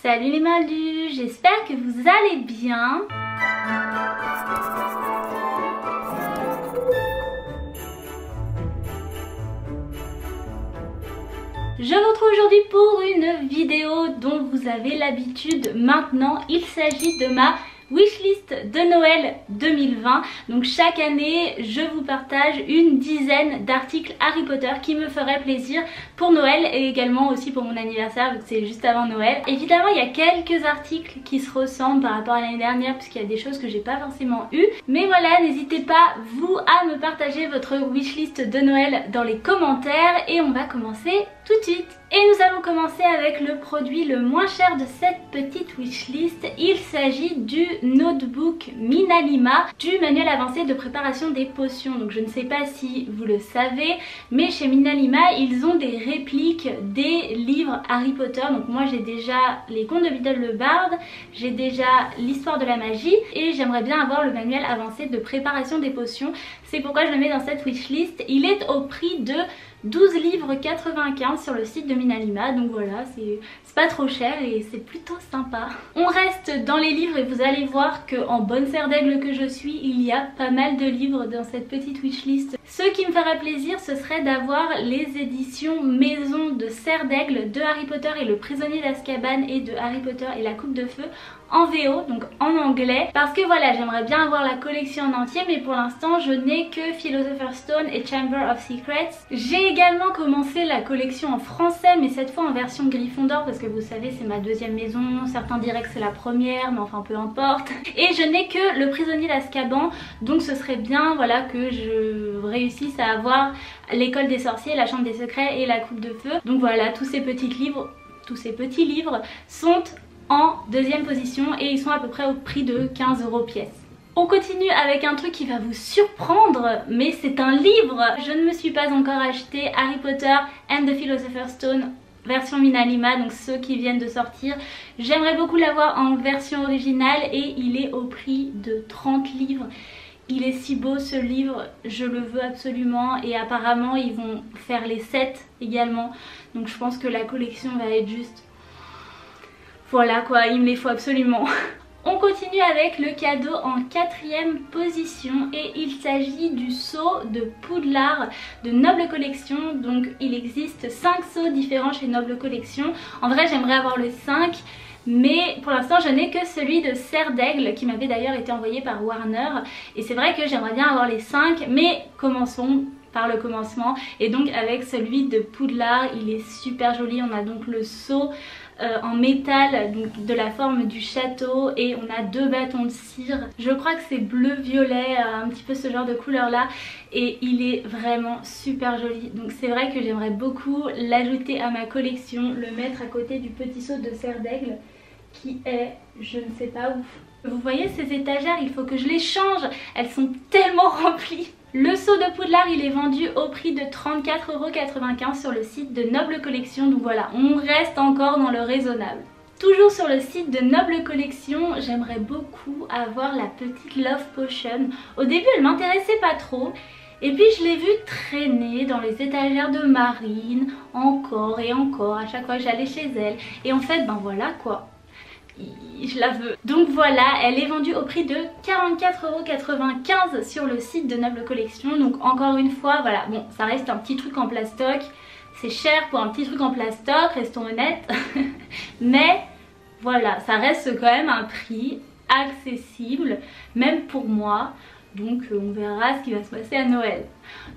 Salut les malus, j'espère que vous allez bien. Je vous retrouve aujourd'hui pour une vidéo dont vous avez l'habitude maintenant. Il s'agit de ma wishlist de Noël 2020. Donc chaque année je vous partage une dizaine d'articles Harry Potter qui me feraient plaisir pour Noël et également aussi pour mon anniversaire vu que c'est juste avant Noël. Évidemment il y a quelques articles qui se ressemblent par rapport à l'année dernière puisqu'il y a des choses que j'ai pas forcément eues. Mais voilà, n'hésitez pas vous à me partager votre wishlist de Noël dans les commentaires et on va commencer tout de suite. Et nous allons commencer avec le produit le moins cher de cette petite wishlist. Il s'agit du notebook Minalima du manuel avancé de préparation des potions. Donc je ne sais pas si vous le savez, mais chez Minalima ils ont des répliques des livres Harry Potter. Donc moi j'ai déjà les contes de Biddle le Bard, j'ai déjà l'histoire de la magie et j'aimerais bien avoir le manuel avancé de préparation des potions. C'est pourquoi je le mets dans cette wishlist. Il est au prix de 12 livres 95 sur le site de Minalima, donc voilà, c'est pas trop cher et c'est plutôt sympa. On reste dans les livres et vous allez voir que en bonne serre d'aigle que je suis, il y a pas mal de livres dans cette petite wishlist. Ce qui me ferait plaisir, ce serait d'avoir les éditions maison de Serre d'Aigle de Harry Potter et le prisonnier d'Azkaban et de Harry Potter et la coupe de feu en VO, donc en anglais, parce que voilà, j'aimerais bien avoir la collection en entier, mais pour l'instant je n'ai que Philosopher's Stone et Chamber of Secrets. J'ai également commencé la collection en français, mais cette fois en version Gryffondor, parce que vous savez c'est ma deuxième maison, certains diraient que c'est la première, mais enfin peu importe. Et je n'ai que le prisonnier d'Azkaban, donc ce serait bien voilà que je réussisse à avoir l'école des sorciers, la chambre des secrets et la coupe de feu. Donc voilà, tous ces petits livres sont en deuxième position et ils sont à peu près au prix de 15 € pièce. On continue avec un truc qui va vous surprendre, mais c'est un livre. Je ne me suis pas encore acheté Harry Potter and the Philosopher's Stone version Minalima, donc ceux qui viennent de sortir. J'aimerais beaucoup l'avoir en version originale et il est au prix de 30 livres. Il est si beau ce livre, je le veux absolument et apparemment ils vont faire les 7 également. Donc je pense que la collection va être juste... Voilà quoi, il me les faut absolument. On continue avec le cadeau en 4e position et il s'agit du seau de Poudlard de Noble Collection. Donc il existe 5 seaux différents chez Noble Collection. En vrai j'aimerais avoir le 5, mais pour l'instant je n'ai que celui de Serre d'Aigle qui m'avait d'ailleurs été envoyé par Warner. Et c'est vrai que j'aimerais bien avoir les 5, mais commençons par le commencement. Et donc avec celui de Poudlard, il est super joli. On a donc le seau en métal, donc de la forme du château, et on a 2 bâtons de cire. Je crois que c'est bleu-violet, un petit peu ce genre de couleur là, et il est vraiment super joli. Donc c'est vrai que j'aimerais beaucoup l'ajouter à ma collection, le mettre à côté du petit seau de Serre d'Aigle qui est, je ne sais pas où. Vous voyez ces étagères, il faut que je les change, elles sont tellement remplies. Le seau de Poudlard il est vendu au prix de 34,95 € sur le site de Noble Collection, donc voilà, on reste encore dans le raisonnable. Toujours sur le site de Noble Collection, j'aimerais beaucoup avoir la petite Love Potion. Au début elle m'intéressait pas trop, et puis je l'ai vue traîner dans les étagères de Marine, encore et encore, à chaque fois que j'allais chez elle, et en fait ben voilà quoi. Je la veux. Donc voilà, elle est vendue au prix de 44,95 € sur le site de Noble Collection. Donc encore une fois, voilà, bon, ça reste un petit truc en plastoc. C'est cher pour un petit truc en plastoc, restons honnêtes. Mais voilà, ça reste quand même un prix accessible, même pour moi. Donc on verra ce qui va se passer à Noël.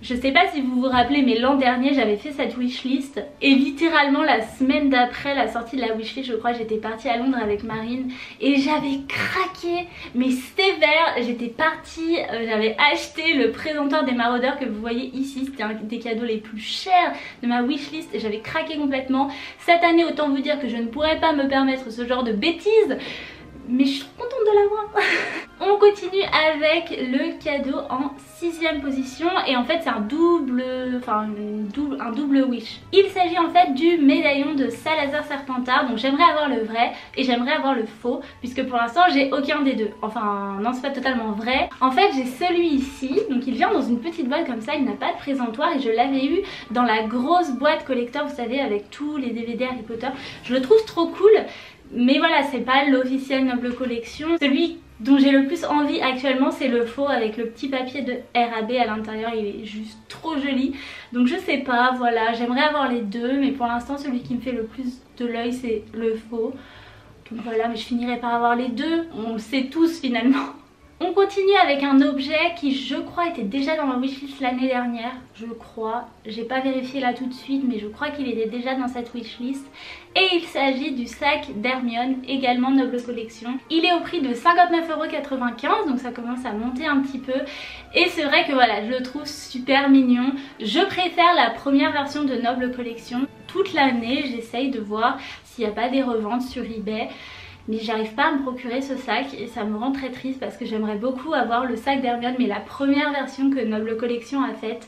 Je sais pas si vous vous rappelez, mais l'an dernier j'avais fait cette wishlist et littéralement la semaine d'après la sortie de la wishlist, je crois, j'étais partie à Londres avec Marine et j'avais craqué, mais sévère. J'étais partie, j'avais acheté le présentoir des maraudeurs que vous voyez ici, c'était un des cadeaux les plus chers de ma wishlist et j'avais craqué complètement. Cette année, autant vous dire que je ne pourrais pas me permettre ce genre de bêtises, mais je suis contente de l'avoir. On continue avec le cadeau en 6e position et en fait c'est un double wish. Il s'agit en fait du médaillon de Salazar Serpentard, donc j'aimerais avoir le vrai et j'aimerais avoir le faux puisque pour l'instant j'ai aucun des deux. Enfin non, c'est pas totalement vrai. En fait j'ai celui ici, donc il vient dans une petite boîte comme ça, il n'a pas de présentoir et je l'avais eu dans la grosse boîte collector, vous savez, avec tous les DVD Harry Potter. Je le trouve trop cool, Mais voilà, c'est pas l'officiel Noble Collection. Celui dont j'ai le plus envie actuellement, c'est le faux avec le petit papier de RAB à l'intérieur. Il est juste trop joli. Donc je sais pas, voilà, j'aimerais avoir les deux. Mais pour l'instant, celui qui me fait le plus de l'œil, c'est le faux. Donc voilà, mais je finirai par avoir les deux. On le sait tous finalement. On continue avec un objet qui je crois était déjà dans ma wishlist l'année dernière, je crois. J'ai pas vérifié là tout de suite mais je crois qu'il était déjà dans cette wishlist. Et il s'agit du sac d'Hermione, également Noble Collection. Il est au prix de 59,95 €, donc ça commence à monter un petit peu. Et c'est vrai que voilà, je le trouve super mignon. Je préfère la première version de Noble Collection. Toute l'année j'essaye de voir s'il n'y a pas des reventes sur eBay. Mais j'arrive pas à me procurer ce sac et ça me rend très triste parce que j'aimerais beaucoup avoir le sac d'Hermione, mais la première version que Noble Collection a faite.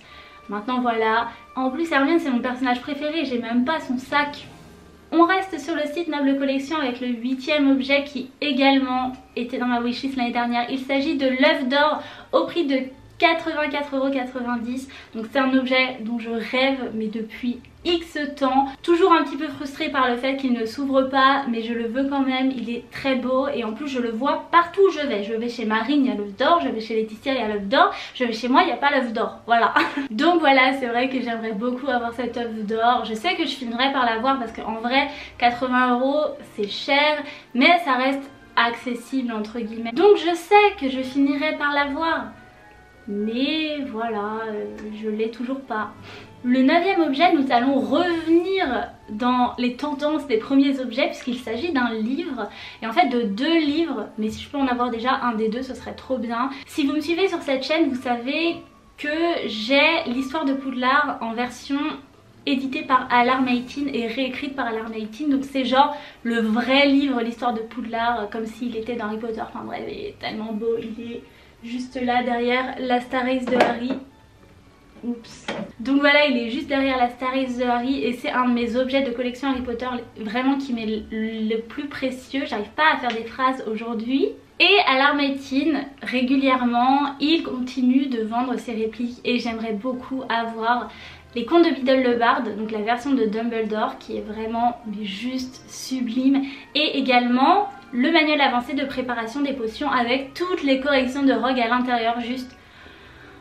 Maintenant voilà, en plus Hermione c'est mon personnage préféré, j'ai même pas son sac. On reste sur le site Noble Collection avec le 8e objet qui également était dans ma wishlist l'année dernière. Il s'agit de l'œuf d'or au prix de 84,90 €. Donc c'est un objet dont je rêve mais depuis X temps. Toujours un petit peu frustrée par le fait qu'il ne s'ouvre pas, mais je le veux quand même. Il est très beau et en plus je le vois partout où je vais. Je vais chez Marine, il y a l'œuf d'or. Je vais chez Laetitia, il y a l'œuf d'or. Je vais chez moi, il n'y a pas l'œuf d'or. Voilà. Donc voilà, c'est vrai que j'aimerais beaucoup avoir cet œuf d'or. Je sais que je finirai par l'avoir parce qu'en vrai 80 € c'est cher, mais ça reste accessible entre guillemets. Donc je sais que je finirai par l'avoir. Mais voilà, je l'ai toujours pas. Le 9e objet, nous allons revenir dans les tendances des premiers objets puisqu'il s'agit d'un livre. Et en fait de 2 livres, mais si je peux en avoir déjà un des deux, ce serait trop bien. Si vous me suivez sur cette chaîne, vous savez que j'ai l'histoire de Poudlard en version éditée par Alarm18 et réécrite par Alarm18. Donc c'est genre le vrai livre, l'histoire de Poudlard, comme s'il était dans Harry Potter. Enfin bref, il est tellement beau, il est juste là derrière la Star de Harry. Oups. Donc voilà, il est juste derrière la Star de Harry et c'est un de mes objets de collection Harry Potter vraiment qui m'est le plus précieux. J'arrive pas à faire des phrases aujourd'hui. Et Alarm18, régulièrement, il continue de vendre ses répliques et j'aimerais beaucoup avoir les contes de Biddle le Bard, donc la version de Dumbledore qui est vraiment juste sublime, et également le manuel avancé de préparation des potions avec toutes les corrections de Rogue à l'intérieur. Juste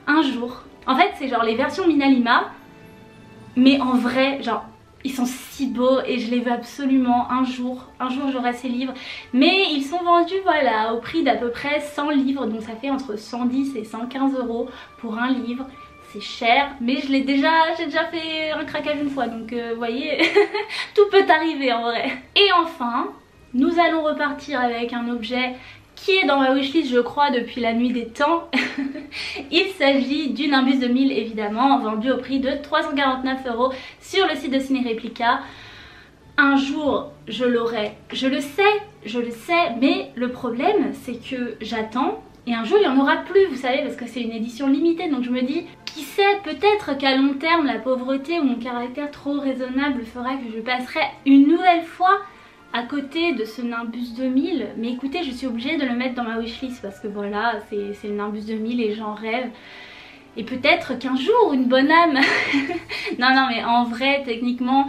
un jour, en fait c'est genre les versions Minalima, mais en vrai genre ils sont si beaux et je les veux absolument. Un jour j'aurai ces livres, mais ils sont vendus voilà au prix d'à peu près 100 livres, donc ça fait entre 110 et 115 € pour un livre. C'est cher, mais j'ai déjà fait un craquage une fois, donc vous voyez, tout peut arriver en vrai. Et enfin, nous allons repartir avec un objet qui est dans ma wishlist je crois depuis la nuit des temps. Il s'agit du Nimbus 2000 évidemment, vendu au prix de 349 € sur le site de Ciné Réplica. Un jour je l'aurai, je le sais, mais le problème c'est que j'attends et un jour il n'y en aura plus, vous savez, parce que c'est une édition limitée. Donc je me dis, qui sait, peut-être qu'à long terme la pauvreté ou mon caractère trop raisonnable fera que je passerai une nouvelle fois à côté de ce Nimbus 2000. Mais écoutez, je suis obligée de le mettre dans ma wishlist parce que voilà, c'est le Nimbus 2000 et j'en rêve. Et peut-être qu'un jour, une bonne âme non mais en vrai, techniquement,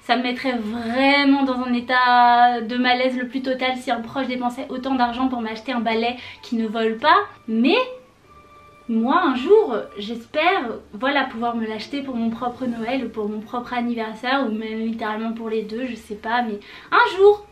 ça me mettrait vraiment dans un état de malaise le plus total si un proche dépensait autant d'argent pour m'acheter un balai qui ne vole pas. Mais moi un jour j'espère voilà pouvoir me l'acheter pour mon propre Noël ou pour mon propre anniversaire ou même littéralement pour les deux, je sais pas, mais un jour.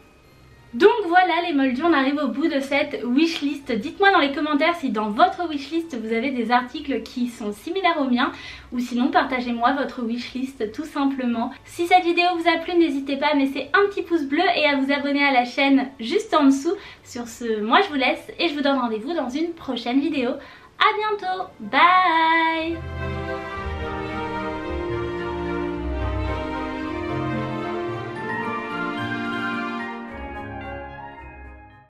Donc voilà les moldus, on arrive au bout de cette wishlist. Dites-moi dans les commentaires si dans votre wishlist vous avez des articles qui sont similaires aux miens, ou sinon partagez-moi votre wishlist tout simplement. Si cette vidéo vous a plu, n'hésitez pas à me laisser un petit pouce bleu et à vous abonner à la chaîne juste en dessous. Sur ce, moi je vous laisse et je vous donne rendez-vous dans une prochaine vidéo. À bientôt, bye!